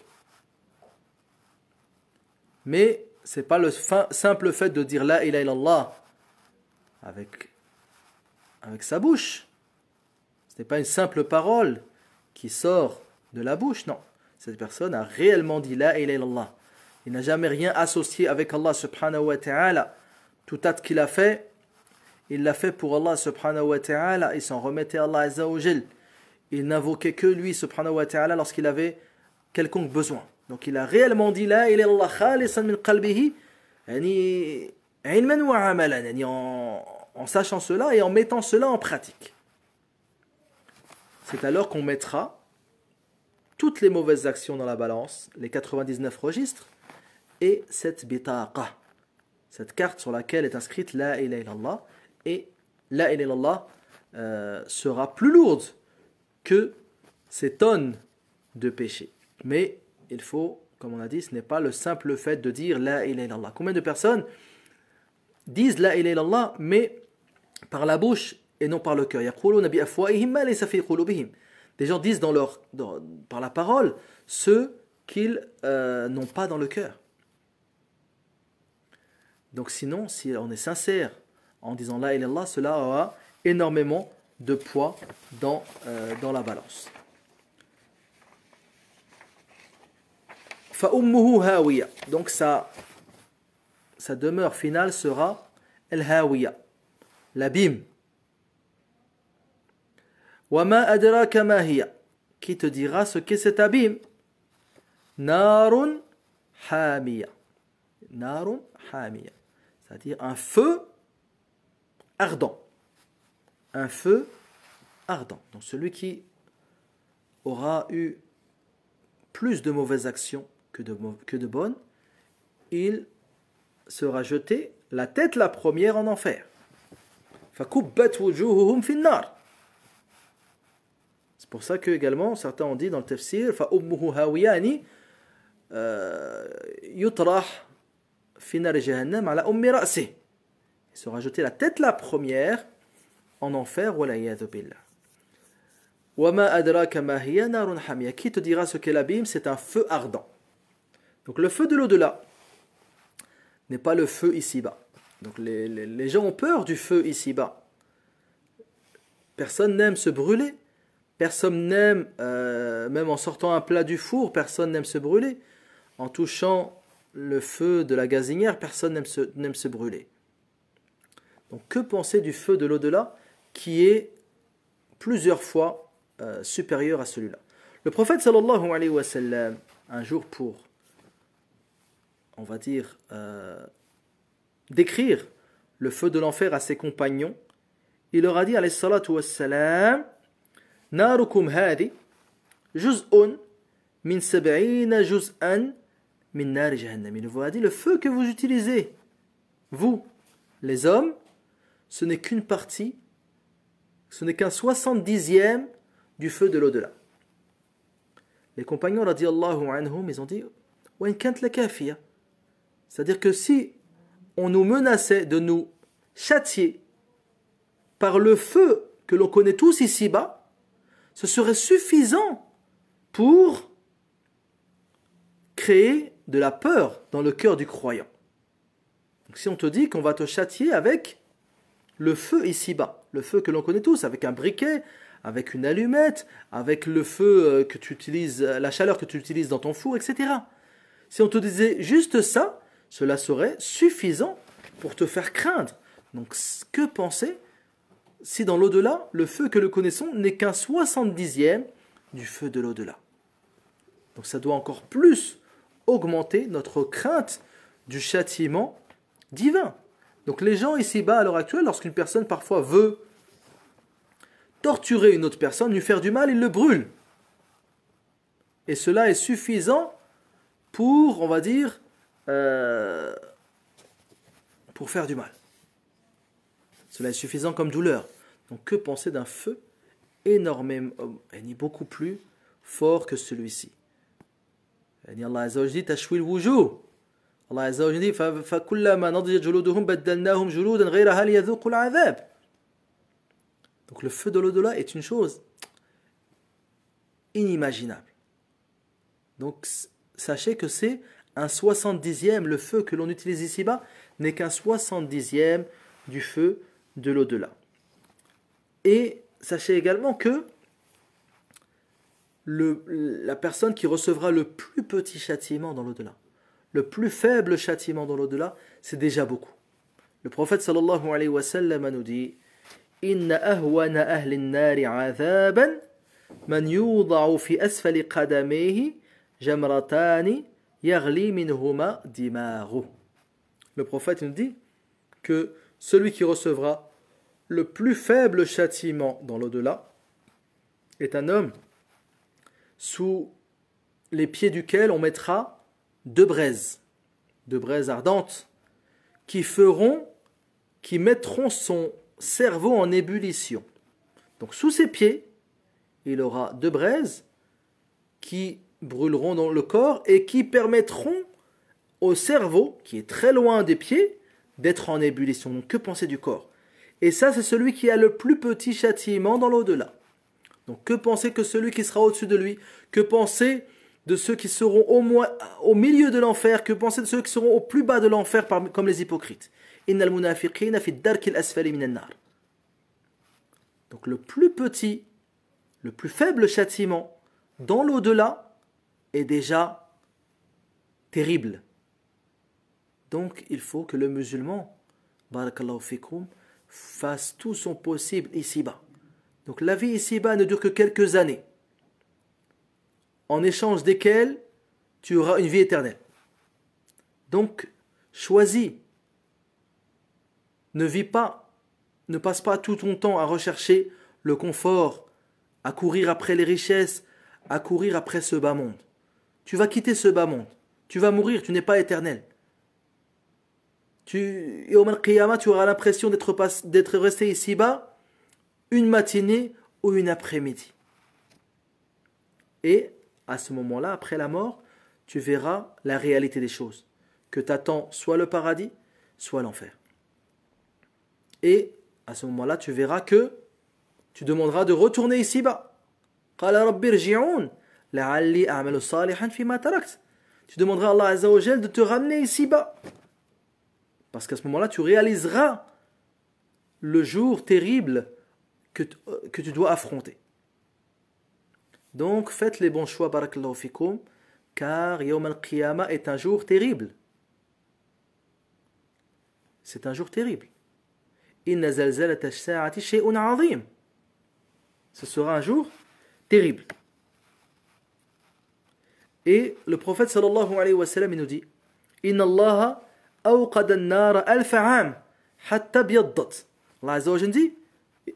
Mais c'est pas le simple fait de dire la ilaha illallah avec sa bouche. Ce n'est pas une simple parole qui sort de la bouche, non. Cette personne a réellement dit la ilaha illallah. Il n'a jamais rien associé avec Allah subhanahu wa ta'ala. Tout acte qu'il a fait, il l'a fait pour Allah subhanahu wa ta'ala. Il s'en remettait à Allah azza wa jal. Il n'invoquait que lui subhanahu wa ta'ala lorsqu'il avait quelconque besoin. Donc il a réellement dit la ilaha illallah khalisan min qalbihi, ilman wa amalan, en sachant cela et en mettant cela en pratique. C'est alors qu'on mettra toutes les mauvaises actions dans la balance, les 99 registres, et cette bitaqa, cette carte sur laquelle est inscrite la ilaha illallah, et la ilaha illallah sera plus lourde que ces tonnes de péchés. Mais il faut, comme on a dit, ce n'est pas le simple fait de dire la ilaha illallah. Combien de personnes disent la ilaha illallah, mais par la bouche et non par le cœur? Des gens disent par la parole ce qu'ils n'ont pas dans le cœur. Donc sinon, si on est sincère en disant la ilaha illallah, cela aura énormément de poids dans la balance. فَأُمُّهُ هَاوِيَةٌ. Donc sa demeure finale sera el-hawiya, l'abîme. وَمَا أَدْرَاكَ مَا هِيَ. Qui te dira ce qu'est cet abîme? نَارٌ حَامِيَةٌ. نَارٌ حَامِيَةٌ. C'est-à-dire un feu ardent. Un feu ardent. Donc celui qui aura eu plus de mauvaises actions que de bonnes, il sera jeté la tête la première en enfer. فَكُبَّتْ وُجُوهُهُمْ فِي النَّارِ. C'est pour ça que également certains ont dit dans le tafsir فَأُمُّهُ هَاوِيَانِ يُطْرَحْ فِي نَارِ جَهَنَّمَ عَلَى أُمِّ رَأْسِهِ. Il sera jeté la tête la première en enfer. وَلَعِيَاذُ بِاللَّهِ. وَمَا أَدْرَاكَ مَا هِيَ نَارٌ حَامِيَةٌ. Qui te dira ce qu'est l'abîme? C'est un feu ardent. Donc le feu de l'au-delà n'est pas le feu ici-bas. Donc les gens ont peur du feu ici-bas. Personne n'aime se brûler. Personne n'aime, même en sortant un plat du four, personne n'aime se brûler. En touchant le feu de la gazinière, personne n'aime se brûler. Donc que penser du feu de l'au-delà qui est plusieurs fois supérieur à celui-là? Le prophète sallallahu alayhi wa sallam, un jour pour, on va dire, décrire le feu de l'enfer à ses compagnons, il leur a dit, alayhi salatu wassalam, Narukum hadi, juz'un min sab'ina juz'an min nar jahannam. Il vous a dit, le feu que vous utilisez, vous, les hommes, ce n'est qu'une partie, ce n'est qu'un 70e du feu de l'au-delà. Les compagnons, radiyallahu anhum, ils ont dit, wa in kant la kafiya. C'est-à-dire que si on nous menaçait de nous châtier par le feu que l'on connaît tous ici-bas, ce serait suffisant pour créer de la peur dans le cœur du croyant. Donc si on te dit qu'on va te châtier avec le feu ici-bas, le feu que l'on connaît tous, avec un briquet, avec une allumette, avec le feu que tu utilises, la chaleur que tu utilises dans ton four, etc. Si on te disait juste ça, cela serait suffisant pour te faire craindre. Donc que penser si dans l'au-delà, le feu que nous connaissons n'est qu'un 70e du feu de l'au-delà? Donc ça doit encore plus augmenter notre crainte du châtiment divin. Donc les gens ici-bas, à l'heure actuelle, lorsqu'une personne parfois veut torturer une autre personne, lui faire du mal, il le brûle. Et cela est suffisant pour, on va dire, pour faire du mal. Cela est suffisant comme douleur. Donc que penser d'un feu énormément, beaucoup plus fort que celui-ci? Allah Azza wa Jalla dit tashwil wujuh. Allah Azza wa Jalla dit fa kullama nadijat juluduhum baddalnahum juludan ghayraha liyadhuqu al'adhab. Donc le feu de l'au-delà est une chose inimaginable. Donc sachez que c'est un 70e, le feu que l'on utilise ici-bas n'est qu'un 70e du feu de l'au-delà. Et sachez également que la personne qui recevra le plus petit châtiment dans l'au-delà, le plus faible châtiment dans l'au-delà, c'est déjà beaucoup. Le prophète sallallahu alayhi wa sallam nous dit Inna ahwana ahli an-nari 'adhaban man yuda'u fi asfali qadamayhi jamratani yaghli minhuma dimaru. Le prophète nous dit que celui qui recevra le plus faible châtiment dans l'au-delà est un homme sous les pieds duquel on mettra deux braises ardentes qui mettront son cerveau en ébullition. Donc sous ses pieds, il aura deux braises qui brûleront dans le corps et qui permettront au cerveau, qui est très loin des pieds, d'être en ébullition. Donc que penser du corps? Et ça, c'est celui qui a le plus petit châtiment dans l'au-delà. Donc que penser que celui qui sera au-dessus de lui? Que penser de ceux qui seront au milieu de l'enfer? Que penser de ceux qui seront au plus bas de l'enfer, comme les hypocrites? Innal munafiqina fi ad-darkil asfali minan nar. Donc le plus petit, le plus faible châtiment dans l'au-delà est déjà terrible. Donc il faut que le musulman, barakallahu fikum, fasse tout son possible ici-bas. Donc la vie ici-bas ne dure que quelques années, en échange desquelles tu auras une vie éternelle. Donc choisis, ne passe pas tout ton temps à rechercher le confort, à courir après les richesses, à courir après ce bas monde. Tu vas quitter ce bas monde, tu vas mourir, tu n'es pas éternel. Et au Qiyamah, tu auras l'impression d'être resté ici-bas une matinée ou une après-midi. Et à ce moment-là, après la mort, tu verras la réalité des choses. Que t'attend soit le paradis, soit l'enfer. Et à ce moment-là, tu verras que tu demanderas de retourner ici-bas. Tu demanderas à Allah Azza wa Jal de te ramener ici-bas. Parce qu'à ce moment-là, tu réaliseras le jour terrible que tu dois affronter. Donc, faites les bons choix, barakallahu fikum, car Yawm al-Qiyamah est un jour terrible. C'est un jour terrible. Inna zalzalata ash-sa'ati shay'un 'azim. Ce sera un jour terrible. Et le prophète sallallahu alayhi wa sallam nous dit Inna Allah awqada an-nar alf 'am hatta biyaddat. Allah Azza wa Jalla dit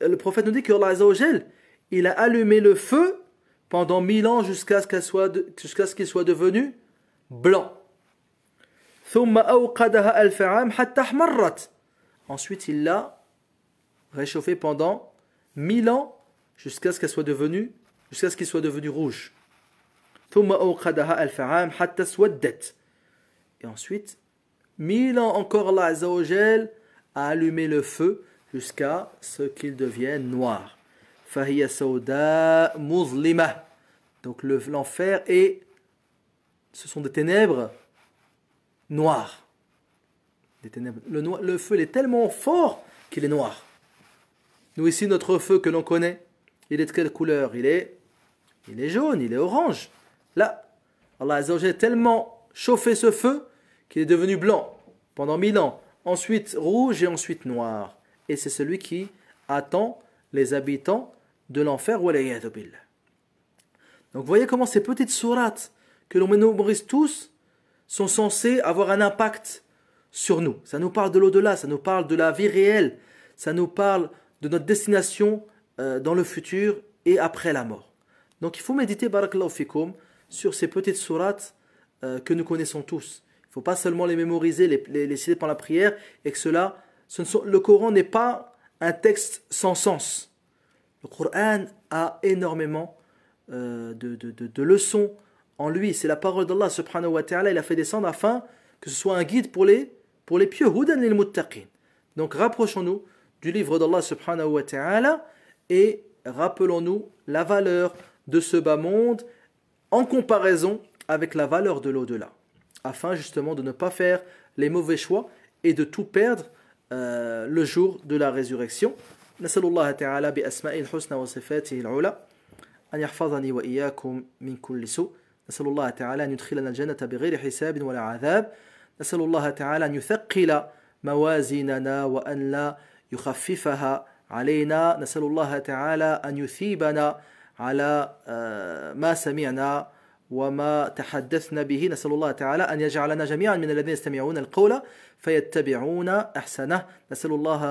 Le prophète nous dit que Allah Azza wa Jal, il a allumé le feu pendant 1000 ans jusqu'à ce qu'il soit devenu blanc. ثم أوقدها ألف عام حتى احمرت. Ensuite, il l'a réchauffé pendant 1000 ans jusqu'à ce qu'il soit devenu rouge. ثم أوقدها ألف عام حتى اسودت. Et ensuite, 1000 ans encore, Allah Azza wa Jal a allumé le feu jusqu'à ce qu'il devienne noir. فهي سوداء مظلمة. Donc l'enfer ce sont des ténèbres noires. Des ténèbres. Le feu il est tellement fort qu'il est noir. Nous ici, notre feu que l'on connaît, il est de quelle couleur? Il est jaune, il est orange. Là, Allah Azza wa Jal a tellement chauffé ce feu qu'il est devenu blanc pendant 1000 ans. Ensuite rouge et ensuite noir. Et c'est celui qui attend les habitants de l'enfer. Donc voyez comment ces petites sourates que l'on mémorise tous sont censées avoir un impact sur nous. Ça nous parle de l'au-delà, ça nous parle de la vie réelle, ça nous parle de notre destination dans le futur et après la mort. Donc il faut méditer, barakallahu fikum, sur ces petites sourates que nous connaissons tous. Il ne faut pas seulement les mémoriser, les citer pendant la prière, et que le Coran n'est pas un texte sans sens. Le Coran a énormément de leçons en lui. C'est la parole d'Allah subhanahu wa ta'ala. Il a fait descendre afin que ce soit un guide pour les pieux. Hudan lil muttaqin. Donc rapprochons-nous du livre d'Allah subhanahu wa ta'ala et rappelons-nous la valeur de ce bas monde en comparaison avec la valeur de l'au-delà, afin justement de ne pas faire les mauvais choix et de tout perdre le jour de la résurrection. نسأل الله تعالى بأسمائه الحسنى وصفاته العلى أن يحفظني وإياكم من كل سوء. نسأل الله تعالى أن يدخلنا الجنة بغير حساب ولا عذاب. نسأل الله تعالى أن يثقل موازيننا وأن لا يخففها علينا. نسأل الله تعالى أن يثيبنا على ما سمعنا وما تحدثنا به. نسأل الله تعالى أن يجعلنا جميعا من الذين يستمعون القول فيتبعون أحسنه. نسأل الله